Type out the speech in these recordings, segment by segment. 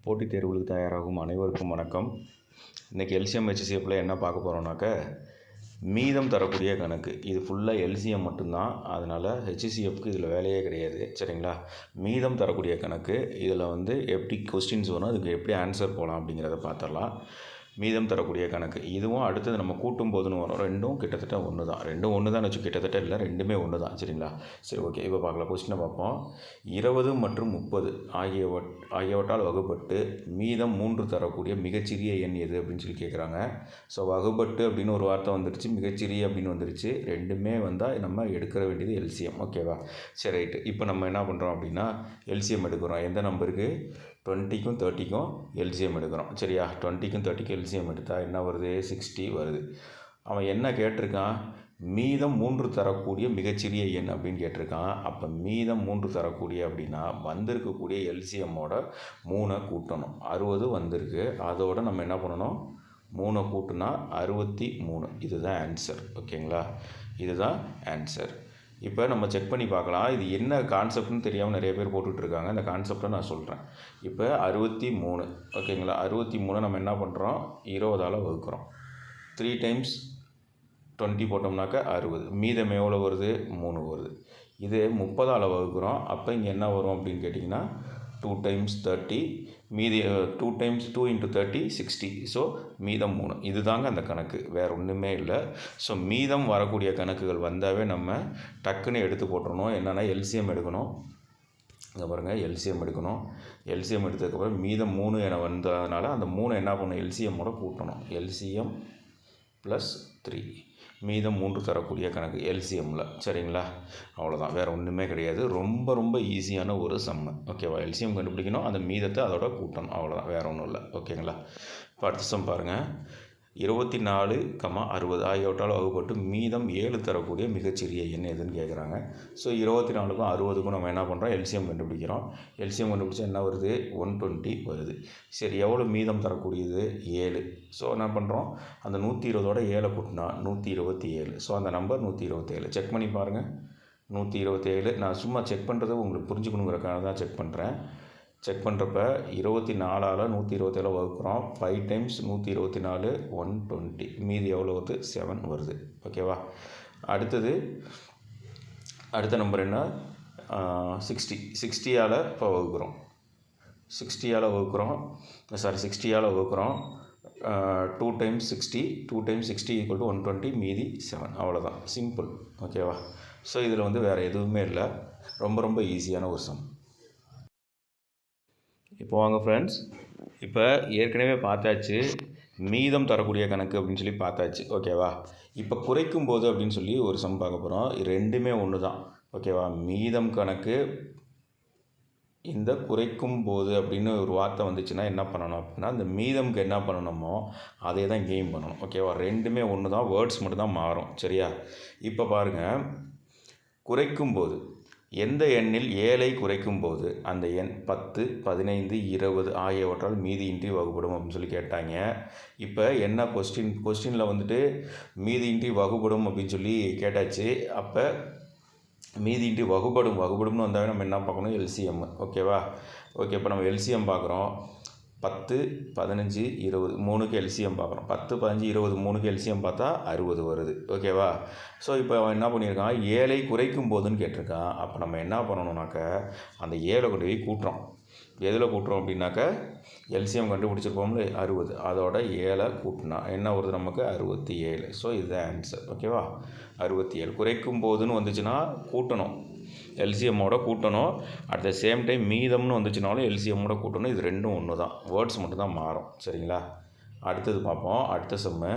போட்டித் தேர்வுகளுக்கு தயாராகும் அனைவருக்கும் வணக்கம். இன்றைக்கி எல்சிஎம் ஹெச்சிஎஃப்பில் என்ன பார்க்க போகிறோம்னாக்க, மீதம் தரக்கூடிய கணக்கு. இது ஃபுல்லாக எல்சிஎம் மட்டும்தான், அதனால் ஹெச்சிஎஃப்க்கு இதில் வேலையே கிடையாது. சரிங்களா? மீதம் தரக்கூடிய கணக்கு. இதில் எப்படி கொஸ்டின்ஸ் வரும், அதுக்கு எப்படி ஆன்சர் போகலாம் அப்படிங்கிறத பார்த்துடலாம். மீதம் தரக்கூடிய கணக்கு. இதுவும் அடுத்தது நம்ம கூட்டும் போதுன்னு வரும். ரெண்டும் கிட்டத்தட்ட ஒன்று தான். ரெண்டும் ஒன்று தான் வச்சு, கிட்டத்தட்ட இல்லை, ரெண்டுமே ஒன்று தான். சரிங்களா? சரி, ஓகே. இப்போ பார்க்கலாம். கொஸ்டினை பார்ப்போம். 20 மற்றும் 30 ஆகியவற்றால் வகுப்பட்டு மீதம் 3 தரக்கூடிய மிகச்சிறிய எண் எது அப்படின்னு சொல்லி கேட்குறாங்க. ஸோ வகுப்பட்டு அப்படின்னு ஒரு வார்த்தை வந்துருச்சு, மிகச்சிறிய அப்படின்னு வந்துருச்சு. ரெண்டுமே வந்தால் நம்ம எடுக்கிற வேண்டியது எல்சிஎம். ஓகேவா? சரி, ரைட்டு. இப்போ நம்ம என்ன பண்ணுறோம் அப்படின்னா, எல்சிஎம் எடுக்கிறோம். எந்த நம்பருக்கு? 20க்கும் 30க்கும் எல்சிஎம் எடுக்கிறோம். சரியா? 20க்கும் 30க்கும் எல்சிஎம் எடுத்தால் என்ன வருது? 60 வருது. அவன் என்ன கேட்டிருக்கான்? மீதம் 3 தரக்கூடிய மிகச்சிறிய எண் அப்படின்னு கேட்டிருக்கான். அப்போ மீதம் 3 தரக்கூடிய அப்படின்னா வந்திருக்கக்கூடிய எல்சிஎம்மோட 3 கூட்டணும். 60 வந்திருக்கு. அதோடு நம்ம என்ன பண்ணணும்? 3 கூட்டினா 63. இதுதான் ஆன்சர். ஓகேங்களா? இதுதான் ஆன்சர். இப்போ நம்ம செக் பண்ணி பார்க்கலாம். இது என்ன கான்செப்ட்னு தெரியாமல் நிறைய பேர் போட்டுட்ருக்காங்க. இந்த கான்செப்டை நான் சொல்கிறேன். இப்போ 63. ஓகேங்களா? 63 நம்ம என்ன பண்ணுறோம்? 20ஆல் வகுக்கிறோம். 3 டைம்ஸ் 20 போட்டோம்னாக்கா 60. மீதம் எவ்வளோ வருது? 3 வருது. இது 30ஆல் வகுக்கிறோம். அப்போ இங்கே என்ன வரும் அப்படின்னு கேட்டிங்கன்னா 2 டைம்ஸ் 30. மீதி 2 டைம்ஸ் 2 × 30 60. ஸோ மீதம் 3. இது தாங்க அந்த கணக்கு, வேறு ஒன்றுமே இல்லை. ஸோ மீதம் வரக்கூடிய கணக்குகள் வந்தாவே நம்ம டக்குன்னு எடுத்து போட்டுறணும். என்னென்னா எல்சிஎம் எடுக்கணும். இங்கே பாருங்கள், எல்சிஎம் எடுக்கணும். எல்சிஎம் எடுத்ததுக்கப்புறம் மீதம் 3 என வந்ததுனால அந்த 3 என்ன பண்ணணும்? எல்சிஎம்மோட கூட்டணும். LCM plus 3. மீதம் 3 தரக்கூடிய கணக்கு எல்சிஎம்மில். சரிங்களா? அவ்வளோதான், வேறு ஒன்றுமே கிடையாது. ரொம்ப ரொம்ப ஈஸியான ஒரு சம்மு. ஓகேவா? எல்சிஎம் கண்டுபிடிக்கணும், அந்த மீதத்தை அதோட கூட்டணும். அவ்வளோதான், வேறு ஒன்றும் இல்லை. ஓகேங்களா? இப்போ அடுத்த சம் பாருங்கள். 24, 60 ஆகியவற்றால் வகுப்பட்டு மீதம் 7 தரக்கூடிய மிகச்சிறிய எண் எதுன்னு கேட்குறாங்க. ஸோ 24க்கும் 60க்கும் நம்ம என்ன பண்ணுறோம்? எல்சிஎம் கண்டுபிடிக்கிறோம். எல்சிஎம் கண்டுபிடிச்சா என்ன வருது? 120 வருது. சரி, எவ்வளோ மீதம் தரக்கூடியது? 7. ஸோ என்ன பண்ணுறோம்? அந்த 120ஓட 7 கூட்டினா 127. ஸோ அந்த நம்பர் 127. செக் பண்ணி பாருங்கள். 127. நான் சும்மா செக் பண்ணுறது உங்களுக்கு புரிஞ்சுக்கணுங்கிறக்காக தான் செக் பண்ணுறேன். செக் பண்ணுறப்ப 24ஆல் 127 வகுக்கிறோம். 5 டைம்ஸ் 124 120. மீதி எவ்வளோ வருது? 7 வருது. ஓகேவா? அடுத்த நம்பர் என்ன? 60. 60ஆல் இப்போ வகுக்கிறோம். 60ஆல் வகுக்கிறோம். 60ஆல் வகுக்கிறோம். 2 டைம்ஸ் 60. 2 டைம்ஸ் 60 = 120. மீதி 7. அவ்வளோதான், சிம்பிள். ஓகேவா? ஸோ இதில் வேறு எதுவுமே இல்லை. ரொம்ப ரொம்ப ஈஸியான ஒரு சம். இப்போ வாங்க ஃப்ரெண்ட்ஸ், இப்போ ஏற்கனவே பார்த்தாச்சு மீதம் தரக்கூடிய கணக்கு அப்படின்னு சொல்லி பார்த்தாச்சு. ஓகேவா? இப்போ குறைக்கும் போது அப்படின்னு சொல்லி ஒரு சம் பார்க்க போகிறோம். ரெண்டுமே ஒன்று தான். ஓகேவா? மீதம் கணக்கு, இந்த குறைக்கும் போது அப்படின்னு ஒரு வார்த்தை வந்துச்சுன்னா என்ன பண்ணணும் அப்படின்னா, அந்த மீதம்க்கு என்ன பண்ணணுமோ அதே தான் கெயின் பண்ணணும். ஓகேவா? ரெண்டுமே ஒன்று தான், வேர்ட்ஸ் மட்டும் தான் மாறும். சரியா? இப்போ பாருங்கள், குறைக்கும் போது எந்த எண்ணில் 7ஐ குறைக்கும் போது அந்த எண் 10, 15, 20 ஆகியவற்றால் மீதியின்றி வகுப்படும் அப்படின்னு சொல்லி கேட்டாங்க. இப்போ என்ன கொஸ்டினில் மீதியின்றி வகுப்படும் அப்படின்னு சொல்லி கேட்டாச்சு. அப்போ மீதியின்றி வகுப்படும்னு வந்தாவே நம்ம என்ன பார்க்கணும்? எல்சிஎம். ஓகேவா? ஓகே, இப்போ நம்ம எல்சிஎம் பார்க்குறோம். 10, 15, 20 3க்கு எல்சிஎம் பார்க்குறோம். 10, 15, 20 3க்கு எல்சிஎம் பார்த்தா 60 வருது. ஓகேவா? ஸோ இப்போ அவன் என்ன பண்ணியிருக்கான்? 7ஐ குறைக்கும் போதுன்னு கேட்டிருக்கான். அப்போ நம்ம என்ன பண்ணணும்னாக்க, அந்த 7 கொண்டு போய் கூட்டுறோம். எதில் கூட்டுறோம் அப்படின்னாக்க, எல்சிஎம் கண்டுபிடிச்சிருப்போம்ல 60, அதோட 7 கூட்டினா என்ன வருது நமக்கு? 67. ஸோ இதுதான் ஆன்சர். ஓகேவா? 67. குறைக்கும் போதுன்னு வந்துச்சுன்னா கூட்டணும், எல்சிஎம்மோட கூட்டணும். அட் த சேம் டைம் மீதம்னு வந்துச்சுனாலும் எல்சிஎம்மோட கூட்டணும். இது ரெண்டும் ஒன்று தான், வேர்ட்ஸ் மட்டும் தான் மாறும். சரிங்களா? அடுத்தது பார்ப்போம். அடுத்த சம்மு.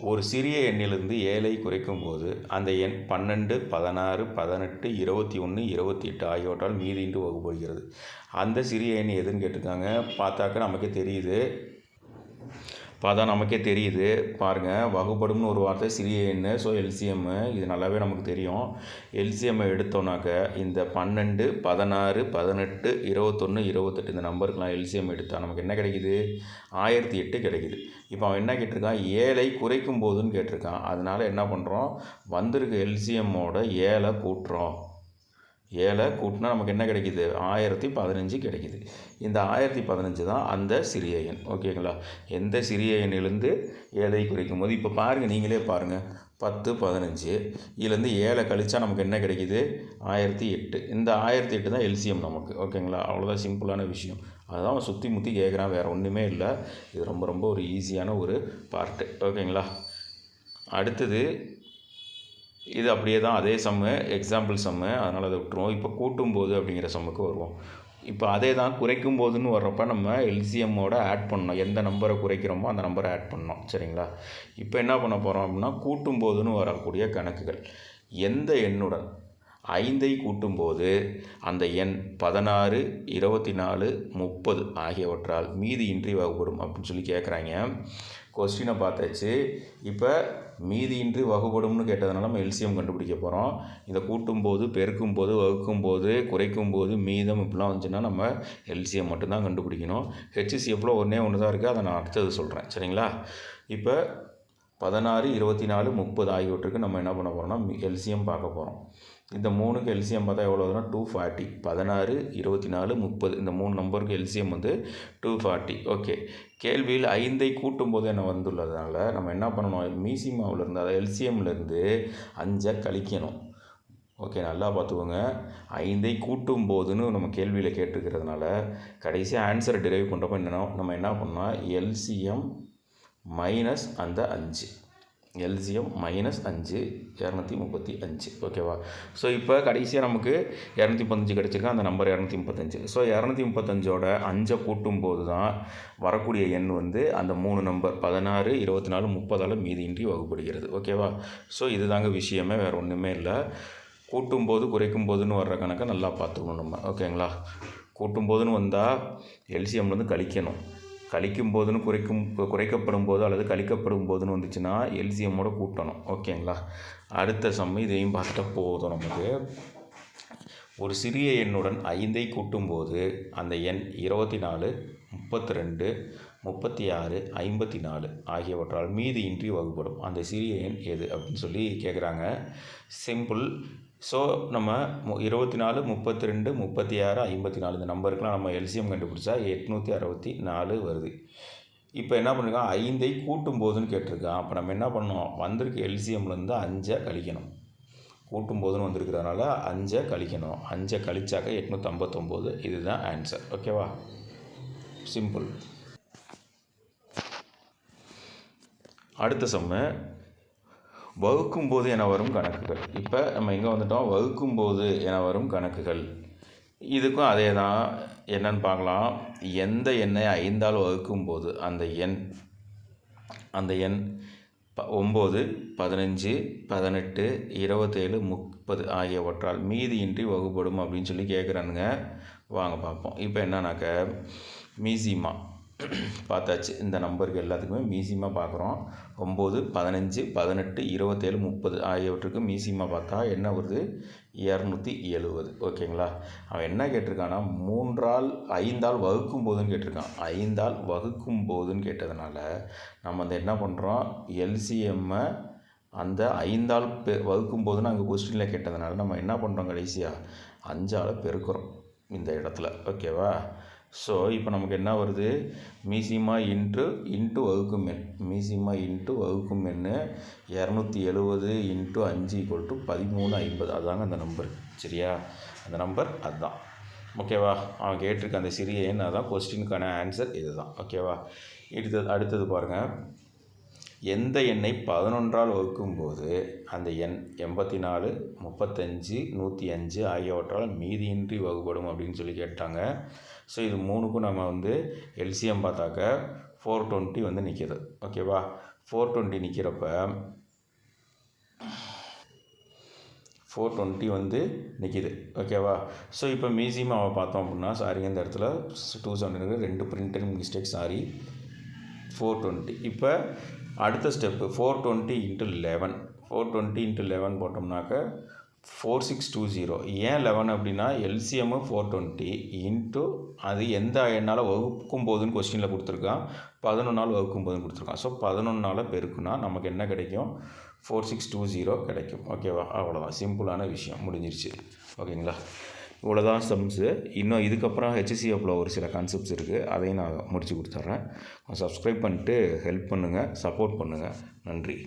ஒரு சிறிய எண்ணிலிருந்து 7ஐ குறைக்கும் போது அந்த எண் 12, 16, 18, 21, 28 ஆகியவற்றால் மீதியின்றி வகுப்படுகிறது. அந்த சிறிய எண் எதுன்னு கேட்டிருக்காங்க. நமக்கே தெரியுது. பாருங்கள், வகுப்படும்னு ஒரு வார்த்தை, சிறிய எண். ஸோ எல்சிஎம்மு இது நல்லாவே நமக்கு தெரியும். எல்சிஎம்மை எடுத்தோன்னாக்க இந்த 12, 16, 18, 21, 28 இந்த நம்பருக்குலாம் எல்சிஎம் எடுத்தால் நமக்கு என்ன கிடைக்குது? 1008 கிடைக்குது. இப்போ அவன் என்ன கேட்டிருக்கான்? 7ஐ குறைக்கும் போதுன்னு கேட்டிருக்கான். அதனால் என்ன பண்ணுறோம்? வந்திருக்க எல்சிஎம்மோட 7 கூட்டுறோம். 7 கூட்டினா நமக்கு என்ன கிடைக்குது? 1015 கிடைக்குது. இந்த 1015 தான் அந்த சிறிய எண். ஓகேங்களா? எந்த சிறிய எண்ணிலிருந்து 7ஐ குறைக்கும் போது இப்போ பாருங்கள், நீங்களே பாருங்கள். 10, 15 இதுலேருந்து 7 கழிச்சா நமக்கு என்ன கிடைக்குது? 1008. இந்த 1008 தான் எல்சிஎம் நமக்கு. ஓகேங்களா? அவ்வளோதான், சிம்பிளான விஷயம். அதுதான் அவன் சுற்றி முற்றி கேட்குறான், வேறு ஒன்றுமே இல்லை. இது ரொம்ப ரொம்ப ஒரு ஈஸியான ஒரு பார்ட்டு. ஓகேங்களா? அடுத்தது இது அப்படியே தான், அதே சம்மு, எக்ஸாம்பிள் சம்மு, அதனால் அதை விட்டுருவோம். இப்போ கூட்டும்போது அப்படிங்கிற சம்முக்கு வருவோம். இப்போ அதே தான் குறைக்கும் போதுன்னு வர்றப்ப நம்ம எல்சிஎம்மோட ஆட் பண்ணணும். எந்த நம்பரை குறைக்கிறோமோ அந்த நம்பரை ஆட் பண்ணணும். சரிங்களா? இப்போ என்ன பண்ண போகிறோம் அப்படின்னா, கூட்டும் போதுன்னு வரக்கூடிய கணக்குகள். எந்த எண்ணுடன் 5ஐ கூட்டும்போது அந்த எண் 16, 24, 30 ஆகியவற்றால் மீதியின்றி வகுப்படும் அப்படின்னு சொல்லி கேட்குறாங்க. கொஸ்டினை பார்த்தாச்சு. இப்போ மீதியின்றி வகுப்படும்னு கேட்டதுனால நம்ம எல்சிஎம் கண்டுபிடிக்க போகிறோம். இதை கூட்டும்போது, பெருக்கும்போது, வகுக்கும்போது, குறைக்கும்போது, மீதம் இப்படிலாம் வந்துச்சுன்னா நம்ம எல்சிஎம் மட்டும்தான் கண்டுபிடிக்கணும். ஹெச்சிசிஎஃப்பில் ஒன்றே ஒன்று தான் இருக்குது, அதை நான் அடுத்தது சொல்கிறேன். சரிங்களா? இப்போ 16, 24, 30 ஆகியவற்றுக்கு நம்ம என்ன பண்ண போகிறோம்னா எல்சிஎம் பார்க்க போகிறோம். இந்த 3க்கு எல்சிஎம் பார்த்தா எவ்வளோ வருதுன்னா 240. 16, 24, 30 இந்த 3 நம்பருக்கு எல்சிஎம் வந்து 240. ஓகே. கேள்வியில் 5ஐ கூட்டும்போது என்ன வந்துள்ளதுனால நம்ம என்ன பண்ணணும்? மீசிமாவிலேருந்து, அதாவது எல்சிஎம்லேருந்து 5ஐ கழிக்கணும். ஓகே, நல்லா பார்த்துக்கோங்க. 5ஐ கூட்டும் போதுன்னு நம்ம கேள்வியில் கேட்டுருக்கிறதுனால கடைசியாக ஆன்சரை டிரைவ் பண்ணுறப்போ என்னென்னா நம்ம என்ன பண்ணால் எல்சிஎம் மைனஸ் அந்த 5, எல்சிஎம் மைனஸ் 5, 235. ஓகேவா? ஸோ இப்போ கடைசியாக நமக்கு 215 கிடச்சிருக்கு, அந்த நம்பர் 235. ஸோ 235ஓட 5ஐ கூட்டும்போது தான் வரக்கூடிய எண் வந்து அந்த 3 நம்பர் 16, 24, 30ஆல் மீதியின்றி வகுப்படுகிறது. ஓகேவா? ஸோ இதுதாங்க விஷயமே, வேறு ஒன்றுமே இல்லை. கூட்டும்போது குறைக்கும் போதுன்னு வர்ற கணக்கை நல்லா பார்த்துக்கணும் நம்ம. ஓகேங்களா? கூட்டும்போதுன்னு வந்தால் எல்சிஎம்லேருந்து கழிக்கணும். கழிக்கும் போதுன்னு குறைக்கப்படும் போது அல்லது கழிக்கப்படும் போதுன்னு வந்துச்சுன்னா எல்சிஎம்மோட கூட்டணும். ஓகேங்களா? அடுத்த சம் இதையும் பார்த்துட்டா போதும் நமக்கு. ஒரு சிறிய எண்ணுடன் 5ஐ கூட்டும்போது அந்த எண் 24, 32, 36, 54 ஆகியவற்றால் மீதியின்றி வகுப்படும். அந்த சிறிய எண் எது அப்படின்னு சொல்லி கேட்குறாங்க. சிம்பிள். ஸோ நம்ம 24, 32, 36, 54 இந்த நம்பருக்கெலாம் நம்ம எல்சிஎம் கண்டுபிடிச்சா 864 வருது. இப்போ என்ன பண்ணிருக்கான்? 5ஐ கூட்டும் போதுன்னு கேட்டிருக்கான். அப்போ நம்ம என்ன பண்ணோம்? வந்திருக்க எல்சிஎம்லேருந்து 5ஐ கழிக்கணும். கூட்டும் போதுன்னு வந்திருக்கிறதுனால 5ஐ கழிக்கணும். 5ஐ கழிச்சாக்க 859. இதுதான் ஆன்சர். ஓகேவா? சிம்பிள். அடுத்த சம்மு வகுக்கும்போது என வரும் கணக்குகள். இப்போ நம்ம எங்கே வந்துட்டோம்? வகுக்கும்போது என வரும் கணக்குகள். இதுக்கும் அதே தான். என்னன்னு பார்க்கலாம். எந்த எண்ணை 5ஆல் வகுக்கும்போது அந்த எண் 9, 15, 18, 27, 30 ஆகியவற்றால் மீதியின்றி வகுப்படும் அப்படின்னு சொல்லி கேட்குறானுங்க. வாங்க பார்ப்போம். இப்போ என்னன்னாக்க மீசிமா பார்த்தாச்சு. இந்த நம்பருக்கு எல்லாத்துக்குமே மீசிமா பார்க்குறோம். 9, 15, 18, 27, 30 ஆகியவற்றுக்கு மீசிமா பார்த்தா என்ன வருது? 270. ஓகேங்களா? அவன் என்ன கேட்டிருக்கான்னா 5ஆல் வகுக்கும் போதுன்னு கேட்டிருக்கான். 5ஆல் வகுக்கும் போதுன்னு கேட்டதுனால நம்ம அந்த என்ன பண்ணுறோம்? எல்சிஎம்மை அந்த 5ஆல் வகுக்கும் போதுன்னு அங்கே கொஸ்டினில் கேட்டதுனால நம்ம என்ன பண்ணுறோம்? கடைசியாக 5ஆல் பெருக்கிறோம் இந்த இடத்துல. ஓகேவா? ஸோ இப்போ நமக்கு என்ன வருது? மீசிமா இன்ட்டு வகுக்கும் எண். மீசிமா இன்ட்டு வகுக்கும் எண் 270 இன்ட்டு 5 = 1350. அதுதாங்க அந்த நம்பர். சரியா? அந்த நம்பர் அதுதான். ஓகேவா? அவன் கேட்டிருக்க அந்த சிறிய எண் அதுதான். கொஸ்டினுக்கான ஆன்சர் இது தான். ஓகேவா? அடுத்தது பாருங்கள். எந்த எண்ணை 11ஆல் வகுக்கும்போது அந்த எண் 84, 35, 105 ஆகியவற்றால் மீதியின்றி வகுப்படும் அப்படின்னு சொல்லி கேட்டாங்க. ஸோ இது 3க்கும் நம்ம வந்து எல்சிஎம் பார்த்தாக்க 420 வந்து நிற்கிது. ஓகேவா? 420 நிற்கிறப்ப 420 வந்து நிற்கிது. ஓகேவா? ஸோ இப்போ மீசிமாவை பார்த்தோம் அப்படின்னா, சாரிங்க இந்த இடத்துல 270 2 பிரிண்டர் மிஸ்டேக், சாரி. 420. இப்போ அடுத்த ஸ்டெப்பு 420 × 11. 420 × 11 போட்டோம்னாக்க 4620. ஏன் 11 அப்படின்னா எல்சிஎம்மு 420 இன்ட்டு அது எந்த எண்ணால் வகுக்கும் போதுன்னு கொஸ்டினில் கொடுத்துருக்கான். 11ஆல் வகுக்கும் போதுன்னு கொடுத்துருக்கான். ஸோ 11ஆல் பெருக்குனா நமக்கு என்ன கிடைக்கும்? 4620 கிடைக்கும். ஓகேவா? அவ்வளோதான், சிம்பிளான விஷயம், முடிஞ்சிருச்சு. ஓகேங்களா? இவ்வளோதான் சம்ஸு. இன்னும் இதுக்கப்புறம் ஹெச்சிசிஎஃப்பில் ஒரு சில கான்செப்ட்ஸ் இருக்குது, அதையும் நான் முடித்து கொடுத்துட்றேன். சப்ஸ்கிரைப் பண்ணிட்டு ஹெல்ப் பண்ணுங்கள், சப்போர்ட் பண்ணுங்கள். நன்றி.